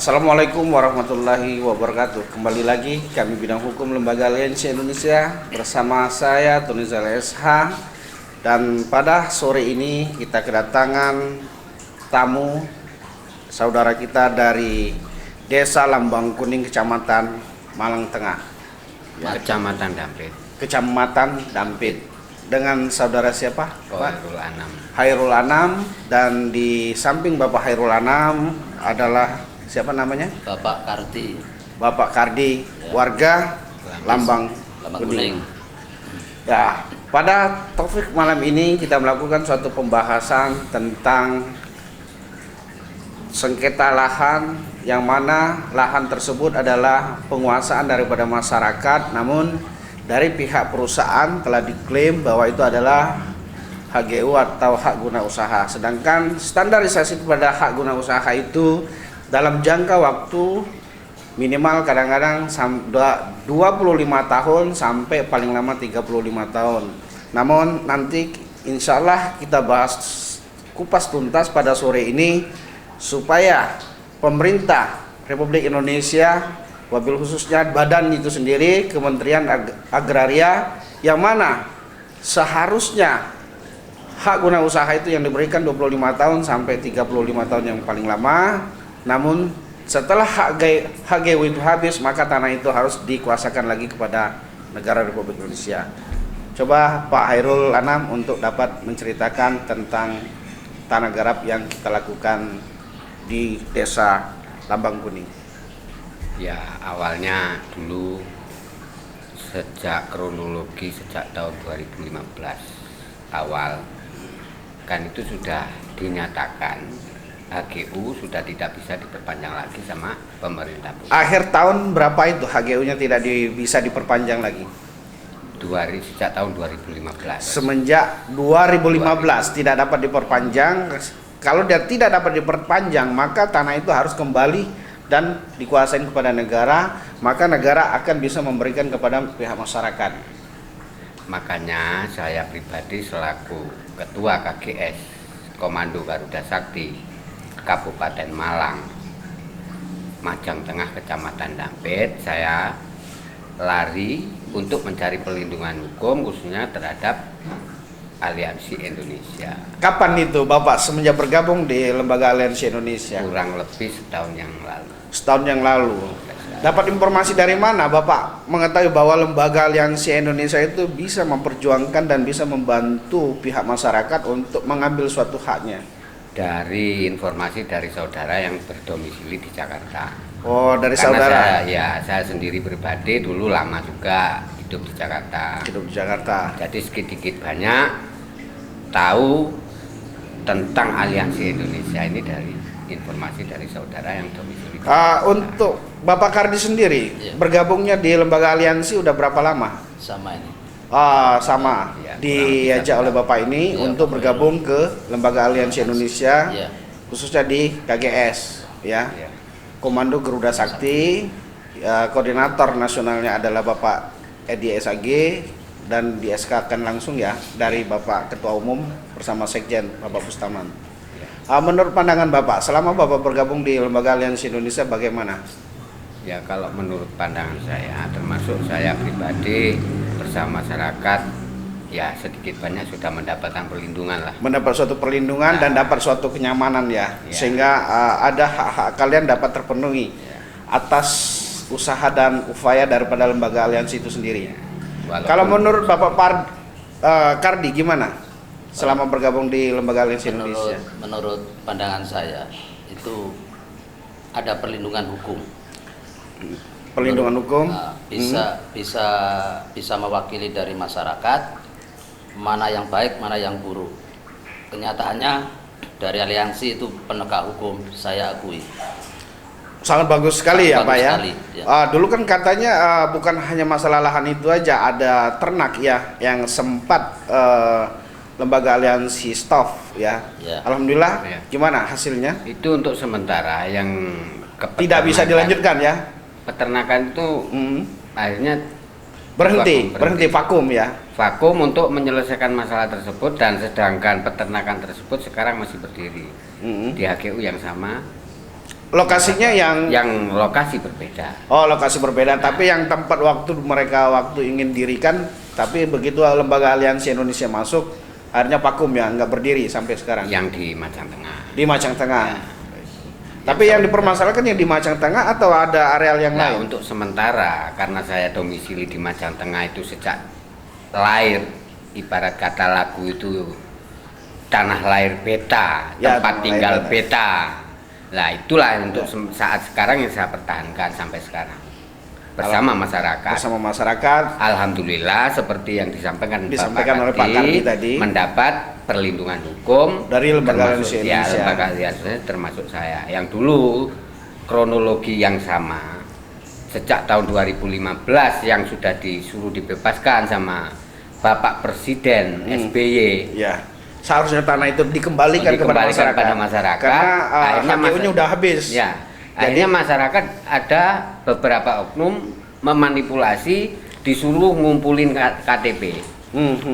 Assalamualaikum warahmatullahi wabarakatuh. Kembali lagi kami bidang hukum Lembaga Aliansi Indonesia bersama saya Tony Zal SH. Dan pada sore ini kita kedatangan tamu saudara kita dari Desa Lambang Kuning, Kecamatan Malang Tengah, Kecamatan Dampit. Kecamatan Dampit. Dengan saudara siapa? Hairul Anam. Hairul Anam. Dan di samping Bapak Hairul Anam adalah siapa namanya? Bapak Kardi. Bapak Kardi, ya. Warga Lambang Kuning. Ya, pada topik malam ini kita melakukan suatu pembahasan tentang sengketa lahan, yang mana lahan tersebut adalah penguasaan daripada masyarakat, namun dari pihak perusahaan telah diklaim bahwa itu adalah HGU atau hak guna usaha. Sedangkan standarisasi kepada hak guna usaha itu dalam jangka waktu minimal kadang-kadang 25 tahun sampai paling lama 35 tahun. Namun nanti insya Allah kita bahas kupas tuntas pada sore ini supaya pemerintah Republik Indonesia, wabil khususnya badan itu sendiri, Kementerian Agraria, yang mana seharusnya hak guna usaha itu yang diberikan 25 tahun sampai 35 tahun yang paling lama. Namun setelah HGU itu habis, maka tanah itu harus dikuasakan lagi kepada negara Republik Indonesia. Coba Pak Hairul Anam untuk dapat menceritakan tentang tanah garap yang kita lakukan di Desa Lambang Kuning. Ya, awalnya dulu sejak kronologi sejak tahun 2015 awal kan itu sudah dinyatakan HGU sudah tidak bisa diperpanjang lagi sama pemerintah pusat. Akhir tahun berapa itu HGU-nya tidak bisa diperpanjang lagi? Sejak tahun 2015. Semenjak 2015 tidak dapat diperpanjang. Kalau dia tidak dapat diperpanjang, maka tanah itu harus kembali dan dikuasai kepada negara, maka negara akan bisa memberikan kepada pihak masyarakat. Makanya saya pribadi selaku Ketua KGS Komando Garuda Sakti Kabupaten Malang, Majang Tengah, Kecamatan Dampit, saya lari untuk mencari perlindungan hukum khususnya terhadap Aliansi Indonesia. Kapan itu Bapak semenjak bergabung di Lembaga Aliansi Indonesia? Kurang lebih setahun yang lalu. Setahun yang lalu. Dapat informasi dari mana Bapak mengetahui bahwa Lembaga Aliansi Indonesia itu bisa memperjuangkan dan bisa membantu pihak masyarakat untuk mengambil suatu haknya? Dari informasi dari saudara yang berdomisili di Jakarta. Oh, dari karena saudara? Saya sendiri pribadi dulu lama juga hidup di Jakarta. Hidup di Jakarta. Jadi sedikit banyak tahu tentang Aliansi Indonesia ini dari informasi dari saudara yang domisili. Untuk Bapak Kardi sendiri, ya, bergabungnya di Lembaga Aliansi udah berapa lama? Sama ini. Sama. Ya, diajak oleh Bapak ini ya, untuk bergabung ke Lembaga Aliansi Indonesia, ya, khususnya di KGS, ya, ya. Komando Garuda Sakti, ya, koordinator nasionalnya adalah Bapak Edi SAG, dan di SK-kan langsung ya dari Bapak Ketua Umum bersama Sekjen Bapak Bustaman. Menurut pandangan Bapak, selama Bapak bergabung di Lembaga Aliansi Indonesia bagaimana? Ya, kalau menurut pandangan saya, termasuk saya pribadi bersama masyarakat, ya sedikit banyak sudah mendapatkan perlindungan lah. Mendapat suatu perlindungan dan dapat suatu kenyamanan ya. Sehingga ada hak-hak kalian dapat terpenuhi atas usaha dan upaya daripada Lembaga Aliansi itu sendiri. Kalau menurut Bapak Kardi gimana selama bergabung di Lembaga Aliansi Indonesia? Menurut pandangan saya itu ada perlindungan hukum. Perlindungan hukum bisa mewakili dari masyarakat mana yang baik mana yang buruk. Kenyataannya dari aliansi itu penegak hukum, saya akui. Sangat bagus sekali ya Pak ya. Ya. Dulu kan katanya bukan hanya masalah lahan itu aja, ada ternak ya yang sempat Lembaga Aliansi stop ya. Ya. Alhamdulillah ya. Gimana hasilnya? Itu untuk sementara, yang tidak bisa dilanjutkan ya. Peternakan itu akhirnya berhenti vakum ya. Vakum untuk menyelesaikan masalah tersebut, dan sedangkan peternakan tersebut sekarang masih berdiri di HGU yang sama Lokasinya yang lokasi berbeda. Oh, lokasi berbeda, tapi yang tempat waktu ingin dirikan, tapi begitu lembaga aliansi Indonesia masuk, akhirnya vakum ya, nggak berdiri sampai sekarang. Yang di Majang Tengah. Di Majang Tengah. Ya. Tapi yang dipermasalahkan yang di Majang Tengah atau ada areal yang Nah, lain? untuk sementara karena saya domisili di Majang Tengah itu sejak lahir, ibarat kata lagu itu tanah lahir beta, Ya, tempat tanah tinggal lahir beta. Nah, itulah untuk saat sekarang yang saya pertahankan sampai sekarang bersama masyarakat. Bersama masyarakat. Alhamdulillah seperti yang disampaikan Oleh Pak Kardi tadi, mendapat perlindungan hukum dari lembaga termasuk aliansi Indonesia. lembaga aliansi termasuk saya yang dulu kronologi yang sama sejak tahun 2015 yang sudah disuruh dibebaskan sama Bapak Presiden SBY. Ya. Seharusnya tanah itu dikembalikan kepada masyarakat. Pada masyarakat. Karena HGU-nya udah habis. Ya. Akhirnya masyarakat ada beberapa oknum memanipulasi disuruh ngumpulin KTP.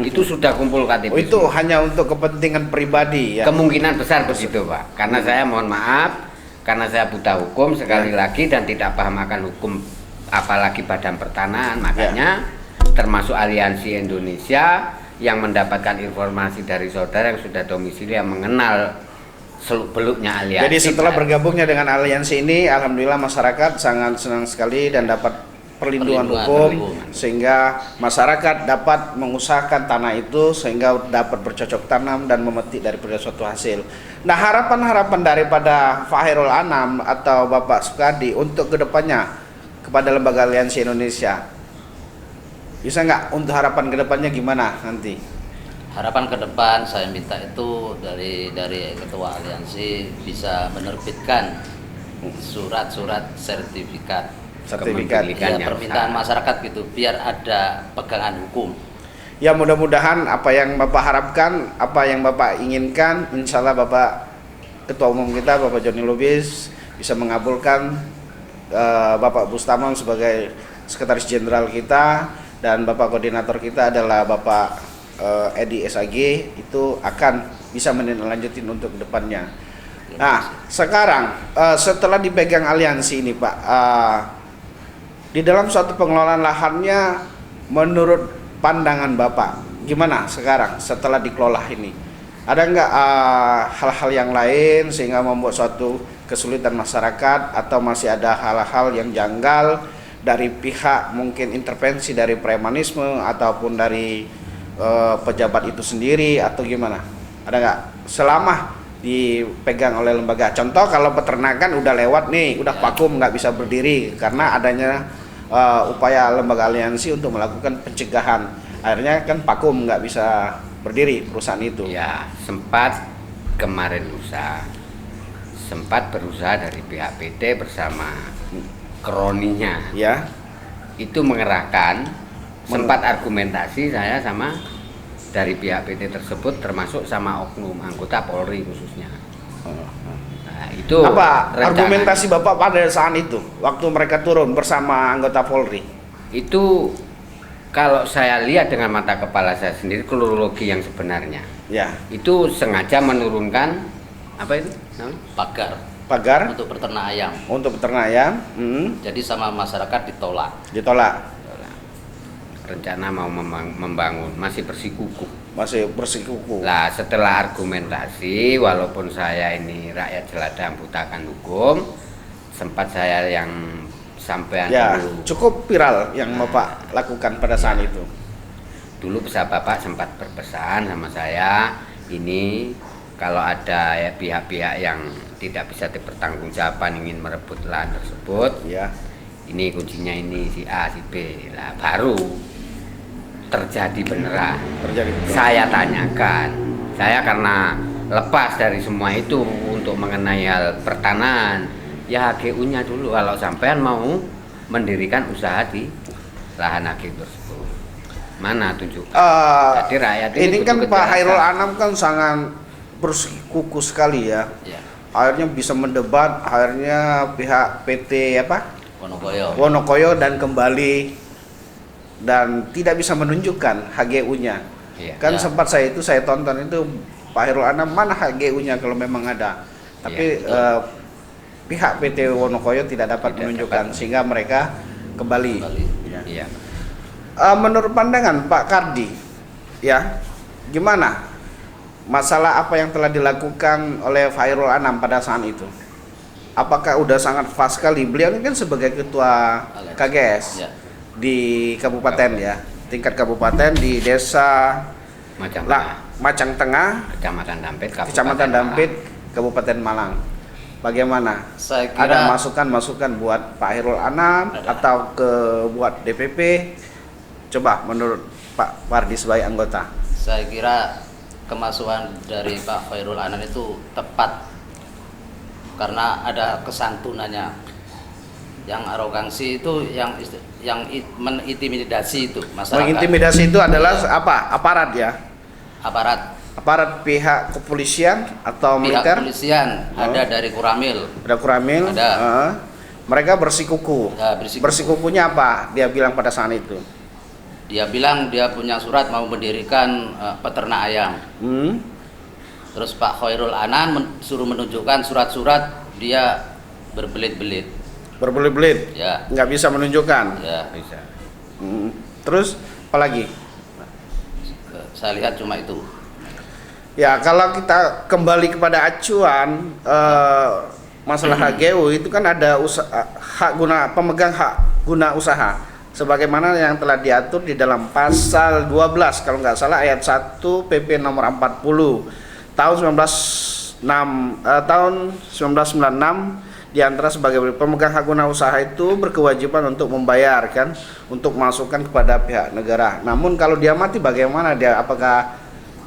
Itu sudah kumpul KTP. Oh, itu semua. hanya untuk kepentingan pribadi ya. Kemungkinan besar begitu, Pak. Karena saya mohon maaf, karena saya buta hukum sekali lagi dan tidak paham akan hukum apalagi badan pertanahan, makanya termasuk Aliansi Indonesia yang mendapatkan informasi dari saudara yang sudah domisili yang mengenal seluk-beluknya aliansi. Jadi setelah bergabungnya dengan aliansi ini, alhamdulillah masyarakat sangat senang sekali dan dapat perlindungan hukum sehingga masyarakat dapat mengusahakan tanah itu sehingga dapat bercocok tanam dan memetik daripada suatu hasil. Nah, harapan-harapan daripada Pak Hairul Anam atau Bapak Sukadi untuk kedepannya kepada lembaga aliansi Indonesia, bisa nggak untuk harapan kedepannya gimana nanti? Harapan ke depan saya minta itu dari ketua aliansi bisa menerbitkan surat-surat sertifikat ya, permintaan masyarakat gitu biar ada pegangan hukum. Ya, mudah-mudahan apa yang Bapak harapkan, apa yang Bapak inginkan, insya Allah Bapak Ketua Umum kita Bapak Joni Lubis bisa mengabulkan Bapak Bustamam sebagai Sekretaris Jenderal kita dan Bapak Koordinator kita adalah Bapak Edi SAG, itu akan bisa menindaklanjutin untuk kedepannya. Nah, sekarang setelah dipegang aliansi ini Pak, di dalam suatu pengelolaan lahannya menurut pandangan Bapak gimana sekarang setelah dikelola ini? Ada nggak hal-hal yang lain sehingga membuat suatu kesulitan masyarakat atau masih ada hal-hal yang janggal dari pihak mungkin intervensi dari premanisme ataupun dari pejabat itu sendiri atau gimana? Ada nggak selama dipegang oleh lembaga? Contoh kalau peternakan udah lewat nih, udah vakum nggak bisa berdiri karena adanya upaya lembaga aliansi untuk melakukan pencegahan. Akhirnya kan vakum nggak bisa berdiri perusahaan itu. Ya, sempat kemarin sempat berusaha dari pihak PT bersama kroninya Ya. itu mengerahkan sempat argumentasi saya sama dari pihak PT tersebut termasuk sama oknum anggota Polri khususnya. Nah, itu Apa rencana. argumentasi Bapak pada saat itu waktu mereka turun bersama anggota Polri? Itu kalau saya lihat dengan mata kepala saya sendiri kronologi yang sebenarnya. Ya. Itu sengaja menurunkan apa itu? Pagar Pagar untuk peternak ayam. untuk peternak ayam. Jadi sama masyarakat ditolak. Ditolak. Rencana mau membangun masih bersikukuh. Masih bersikukuh. Lah setelah argumentasi, walaupun saya ini rakyat jelata yang butakan hukum, sempat saya yang sampean Ya, dulu. cukup viral yang Bapak lakukan pada saat itu. Dulu Bapak sempat berpesan sama saya, ini kalau ada ya pihak-pihak yang tidak bisa dipertanggungjawabkan ingin merebut lahan tersebut, Ya. ini kuncinya ini si A, si B. Lah baru terjadi beneran. Saya tanyakan, saya karena lepas dari semua itu untuk mengenai hal pertanahan, ya HGU-nya dulu kalau sampean mau mendirikan usaha di lahan HGU tersebut. Mana tunjukkan? Jadi rakyat ini kan butuh Pak Hairul kejelasan. Anam kan sangat bersikukuh sekali ya. Ya. Akhirnya bisa mendebat, akhirnya pihak PT Wonokoyo. Wonokoyo dan kembali dan tidak bisa menunjukkan HGU-nya. Iya. Kan Ya. sempat saya tonton itu Pak Hairul Anam mana HGU-nya kalau memang ada. Tapi pihak PT Wonokoyo tidak dapat menunjukkan sehingga mereka kembali. Iya. Menurut pandangan Pak Kardi, ya, gimana masalah apa yang telah dilakukan oleh Pak Khairul Anam pada saat itu? Apakah udah sangat pas sekali? Beliau ini kan sebagai ketua KGS di kabupaten ya, tingkat kabupaten di desa Macang Tengah, Kecamatan Dampit, Kabupaten Malang. Bagaimana? Saya kira ada masukan-masukan buat Pak Khairul Anam atau buat DPP? Coba menurut Pak Pardi sebagai anggota. Saya kira kemasukan dari Pak Khairul Anam itu tepat karena ada kesantunannya. Yang arogansi itu yang mengintimidasi itu masyarakat. Mengintimidasi itu adalah apa? Aparat ya? Aparat pihak kepolisian atau militer? Pihak kepolisian, ada dari Kuramil. Ada Kuramil. Ada. Mereka bersikuku. Ya, bersikukunya apa? Dia bilang pada saat itu. Dia bilang dia punya surat mau mendirikan peternak ayam. Terus Pak Khairul Anam suruh menunjukkan surat-surat, dia berbelit-belit. Berbelit-belit? Ya. Nggak bisa menunjukkan? Ya. Bisa. Terus apa lagi? Saya lihat cuma itu. Ya, kalau kita kembali kepada acuan masalah HGU itu kan ada pemegang hak guna usaha sebagaimana yang telah diatur di dalam pasal 12 kalau nggak salah ayat 1 PP nomor 40 tahun 1996 di antara sebagai pemegang hak guna usaha itu berkewajiban untuk membayar kan untuk masukan kepada pihak negara. Namun kalau dia mati bagaimana dia, apakah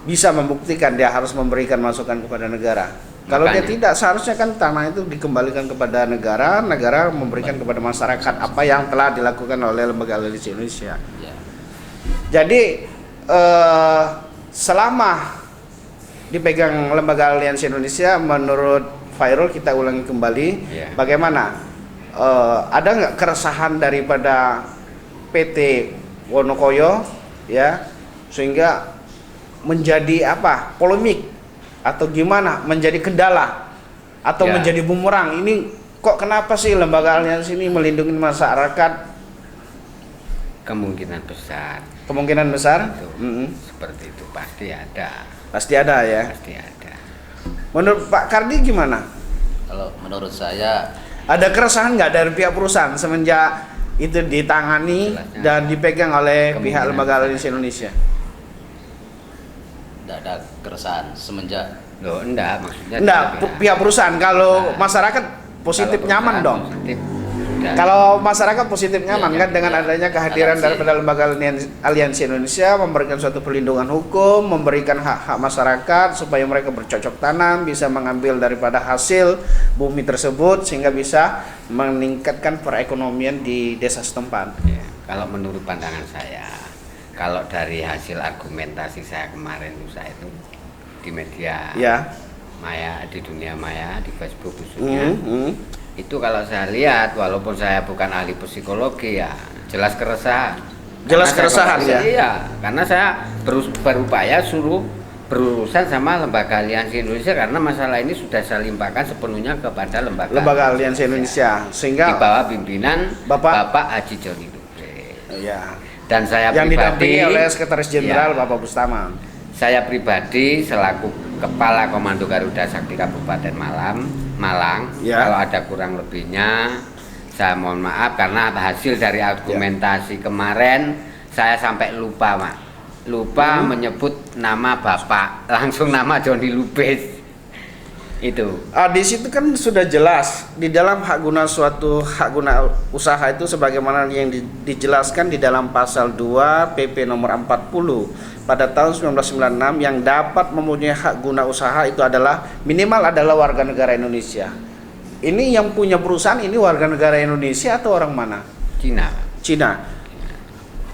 bisa membuktikan dia harus memberikan masukan kepada negara? Kalau dia tidak, seharusnya kan tanah itu dikembalikan kepada negara, negara memberikan kepada masyarakat apa yang telah dilakukan oleh Lembaga Aliansi Indonesia. Jadi selama dipegang Lembaga Aliansi Indonesia, menurut Khairul, kita ulangi kembali, bagaimana ada nggak keresahan daripada PT Wonokoyo ya sehingga menjadi apa polemik atau gimana, menjadi kendala atau menjadi bumerang? Ini kok kenapa sih Lembaga Aliansi ini melindungi masyarakat? Kemungkinan besar seperti itu pasti ada ya. Pasti ada. Menurut Pak Kardi gimana? Kalau menurut saya ada keresahan nggak dari pihak perusahaan semenjak itu ditangani dan dipegang oleh pihak Lembaga Aliansi Indonesia? Tidak ada keresahan semenjak. Enggak, pihak perusahaan. Kalau masyarakat positif nyaman dong. Kalau masyarakat positif nyaman kan dengan adanya kehadiran daripada Lembaga Aliansi Indonesia memberikan suatu perlindungan hukum, memberikan hak-hak masyarakat supaya mereka bercocok tanam, bisa mengambil daripada hasil bumi tersebut sehingga bisa meningkatkan perekonomian di desa setempat. Ya, kalau menurut pandangan saya, kalau dari hasil argumentasi saya kemarin itu di media maya, di dunia maya, di Facebook khususnya. Itu kalau saya lihat, walaupun saya bukan ahli psikologi ya, jelas keresahan ya. Iya, karena saya berupaya suruh berurusan sama Lembaga Aliansi Indonesia karena masalah ini sudah saya limpahkan sepenuhnya kepada Lembaga Aliansi Indonesia sehingga di bawah pimpinan Bapak Haji Joni Lubis. Iya. Dan saya yang pribadi didampingi oleh Sekretaris Jenderal Bapak Bustama. Saya pribadi selaku Kepala Komando Garuda Sakti Kabupaten Malang, kalau ada kurang lebihnya saya mohon maaf karena hasil dari argumentasi kemarin saya sampai lupa menyebut nama Bapak, langsung nama Joni Lubis itu. Di situ kan sudah jelas di dalam hak guna usaha itu sebagaimana yang dijelaskan di dalam pasal 2 PP nomor 40 pada tahun 1996 yang dapat mempunyai hak guna usaha itu adalah minimal adalah warga negara Indonesia. Ini yang punya perusahaan ini warga negara Indonesia atau orang mana?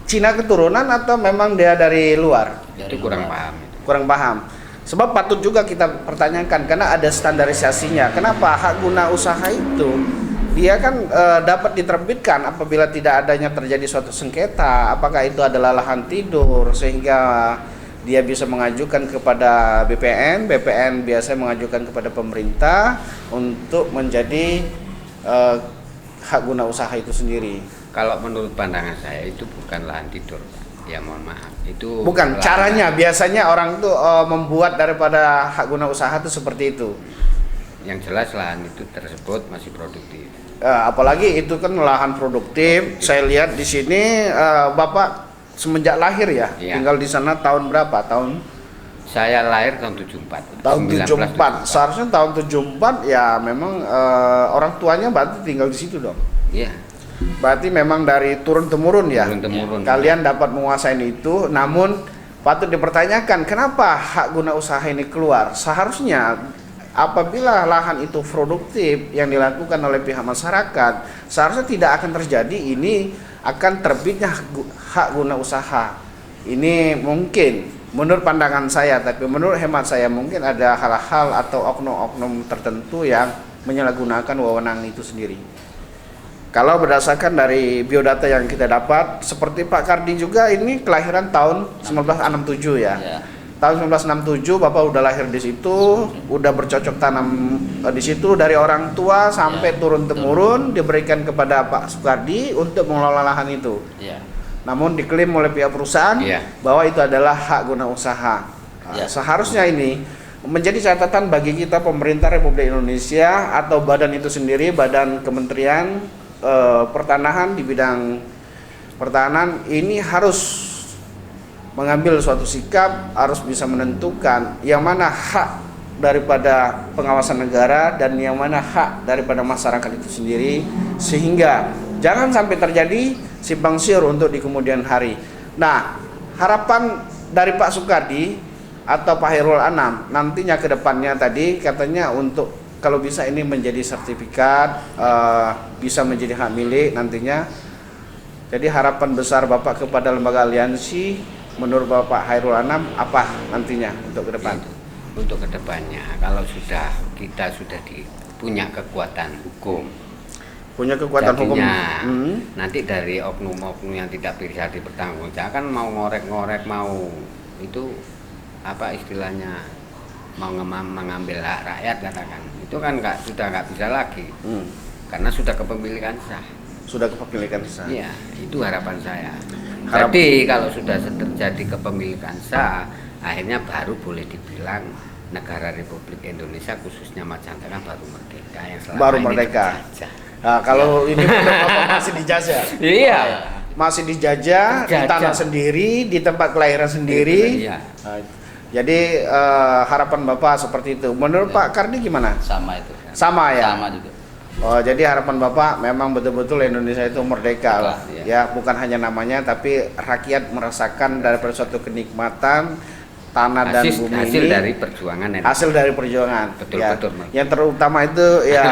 Cina keturunan atau memang dia dari luar? Itu kurang paham. Sebab patut juga kita pertanyakan karena ada standarisasinya. Kenapa hak guna usaha itu dia kan dapat diterbitkan apabila tidak adanya terjadi suatu sengketa, apakah itu adalah lahan tidur sehingga dia bisa mengajukan kepada BPN, BPN biasanya mengajukan kepada pemerintah untuk menjadi hak guna usaha itu sendiri. Kalau menurut pandangan saya itu bukan lahan tidur, Pak. Ya mohon maaf, itu bukan caranya. Biasanya orang tuh membuat daripada hak guna usaha itu seperti itu. Yang jelas lahan itu tersebut masih produktif. Apalagi itu kan lahan produktif. Saya lihat di sini Bapak semenjak lahir ya, tinggal di sana tahun berapa? Saya lahir tahun 74. Tahun 74. Seharusnya tahun 74 ya memang orang tuanya berarti tinggal di situ dong. Iya. Berarti memang dari turun temurun ya. Turun temurun. Kalian dapat menguasai itu, namun patut dipertanyakan kenapa hak guna usaha ini keluar. Seharusnya apabila lahan itu produktif yang dilakukan oleh pihak masyarakat, seharusnya tidak akan terjadi ini akan terbitnya hak guna usaha. Ini mungkin menurut pandangan saya, tapi menurut hemat saya mungkin ada hal-hal atau oknum-oknum tertentu yang menyalahgunakan wewenang itu sendiri. Kalau berdasarkan dari biodata yang kita dapat, seperti Pak Kardi juga ini kelahiran tahun 1967 ya. Tahun 1967 Bapak udah lahir di situ, udah bercocok tanam di situ dari orang tua sampai turun temurun diberikan kepada Pak Sukardi untuk mengelola lahan itu. Namun diklaim oleh pihak perusahaan bahwa itu adalah hak guna usaha. Seharusnya ini menjadi catatan bagi kita pemerintah Republik Indonesia atau badan itu sendiri, badan kementerian pertanahan di bidang pertahanan ini harus mengambil suatu sikap, harus bisa menentukan yang mana hak daripada pengawasan negara dan yang mana hak daripada masyarakat itu sendiri, sehingga jangan sampai terjadi simpang siur untuk di kemudian hari. Nah, harapan dari Pak Sukardi atau Pak Hairul Anam nantinya ke depannya tadi katanya untuk kalau bisa ini menjadi sertifikat, bisa menjadi hak milik nantinya. Jadi harapan besar Bapak kepada lembaga aliansi menurut Bapak Hairul Anam apa nantinya untuk ke depan? Untuk kedepannya, kalau kita sudah punya kekuatan hukum, jadinya, nanti dari oknum-oknum yang tidak bisa dipertanggungjawabkan mau ngorek-ngorek, mau itu apa istilahnya, mau mengambil hak rakyat katakan, itu kan sudah nggak bisa lagi, karena sudah kepemilikan sah. Sudah kepemilikan sah. Iya, itu harapan saya. Jadi kalau sudah terjadi kepemilikan sah, akhirnya baru boleh dibilang negara Republik Indonesia khususnya Majapahit baru merdeka. Yang selama baru ini merdeka. terjajah. Nah, kalau ini masih dijajah. Iya. Masih dijajah di tanah sendiri, di tempat kelahiran sendiri. Iya. Nah, jadi harapan Bapak seperti itu. Menurut Pak Kardi gimana? Sama itu. Sama ya. Sama juga. Oh, jadi harapan Bapak memang betul-betul Indonesia itu merdeka lah. Ya, bukan hanya namanya tapi rakyat merasakan dari suatu kenikmatan tanah dan bumi hasil ini. Dari perjuangan. Hasil dari perjuangan. Betul, ya. betul. Yang terutama itu ya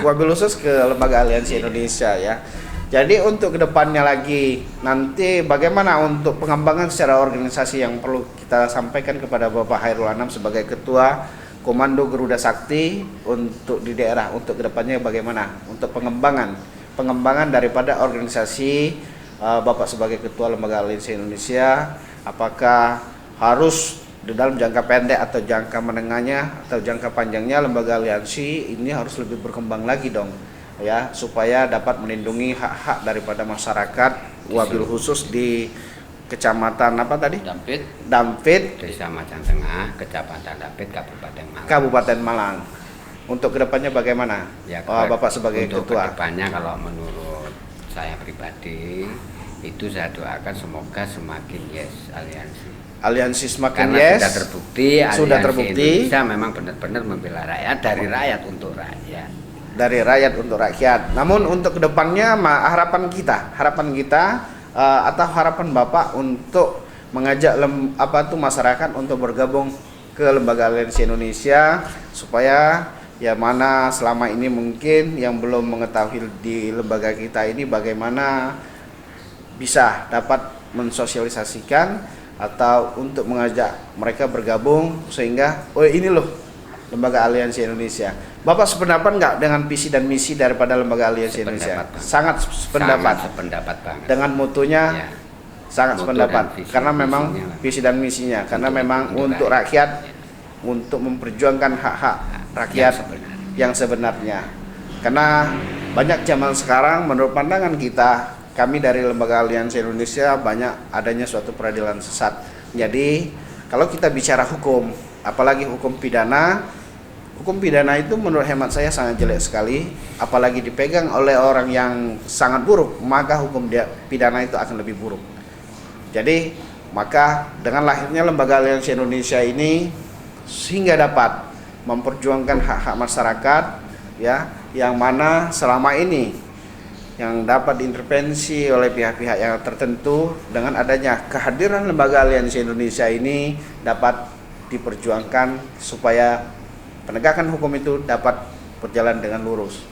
wabil khusus ke Lembaga Aliansi Indonesia ya. Jadi untuk kedepannya lagi nanti bagaimana untuk pengembangan secara organisasi yang perlu kita sampaikan kepada Bapak Hairul Anam sebagai Ketua Komando Garuda Sakti untuk di daerah, untuk kedepannya bagaimana untuk pengembangan daripada organisasi Bapak sebagai Ketua Lembaga Aliansi Indonesia, apakah harus di dalam jangka pendek atau jangka menengahnya atau jangka panjangnya lembaga aliansi ini harus lebih berkembang lagi dong ya, supaya dapat melindungi hak-hak daripada masyarakat, wabil khusus di Kecamatan apa tadi? Dampit, Desa Macan Tengah, Kecamatan Dampit, Kabupaten Malang. Untuk kedepannya bagaimana? Ya, Bapak sebagai untuk ketua. Kedepannya kalau menurut saya pribadi itu saya doakan semoga semakin yes aliansi semakin karena yes. Sudah terbukti Indonesia memang benar-benar membela rakyat, dari rakyat untuk rakyat. Dari rakyat untuk rakyat. Namun untuk kedepannya harapan kita atau harapan Bapak untuk mengajak masyarakat untuk bergabung ke Lembaga Aliansi Indonesia supaya ya mana selama ini mungkin yang belum mengetahui di lembaga kita ini bagaimana bisa dapat mensosialisasikan atau untuk mengajak mereka bergabung sehingga ini loh Lembaga Aliansi Indonesia. Bapak sependapat nggak dengan visi dan misi daripada Lembaga Aliansi Indonesia? Sangat sependapat banget. Dengan mutunya Sangat moto sependapat dan visi- karena memang misinya lah. visi dan misinya karena Untuk- memang untuk rakyat, untuk memperjuangkan hak-hak rakyat yang sebenarnya. Karena banyak zaman sekarang menurut pandangan kita, kami dari Lembaga Aliansi Indonesia, banyak adanya suatu peradilan sesat. Jadi kalau kita bicara hukum, apalagi hukum pidana itu menurut hemat saya sangat jelek sekali, apalagi dipegang oleh orang yang sangat buruk, maka hukum pidana itu akan lebih buruk. Jadi maka dengan lahirnya Lembaga Aliansi Indonesia ini sehingga dapat memperjuangkan hak-hak masyarakat, ya, yang mana selama ini yang dapat diintervensi oleh pihak-pihak yang tertentu. Dengan adanya kehadiran Lembaga Aliansi Indonesia ini dapat diperjuangkan supaya penegakan hukum itu dapat berjalan dengan lurus.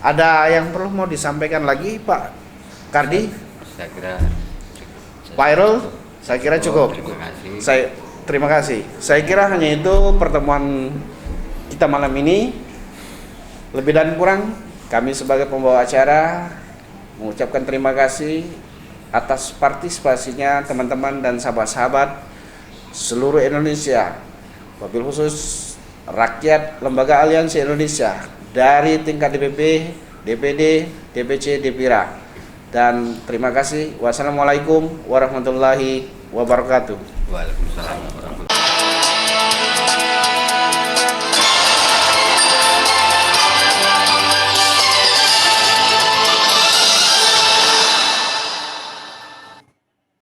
Ada yang perlu mau disampaikan lagi, Pak Kardi? Saya kira Pak Irul, saya kira cukup. Terima kasih. Terima kasih. Saya kira hanya itu pertemuan kita malam ini. Lebih dan kurang kami sebagai pembawa acara mengucapkan terima kasih atas partisipasinya teman-teman dan sahabat-sahabat seluruh Indonesia, wabil khusus rakyat Lembaga Aliansi Indonesia dari tingkat DPP, DPD, DPC, DPRA. Dan terima kasih. Wassalamualaikum warahmatullahi wabarakatuh. Waalaikumsalam warahmatullahi wabarakatuh.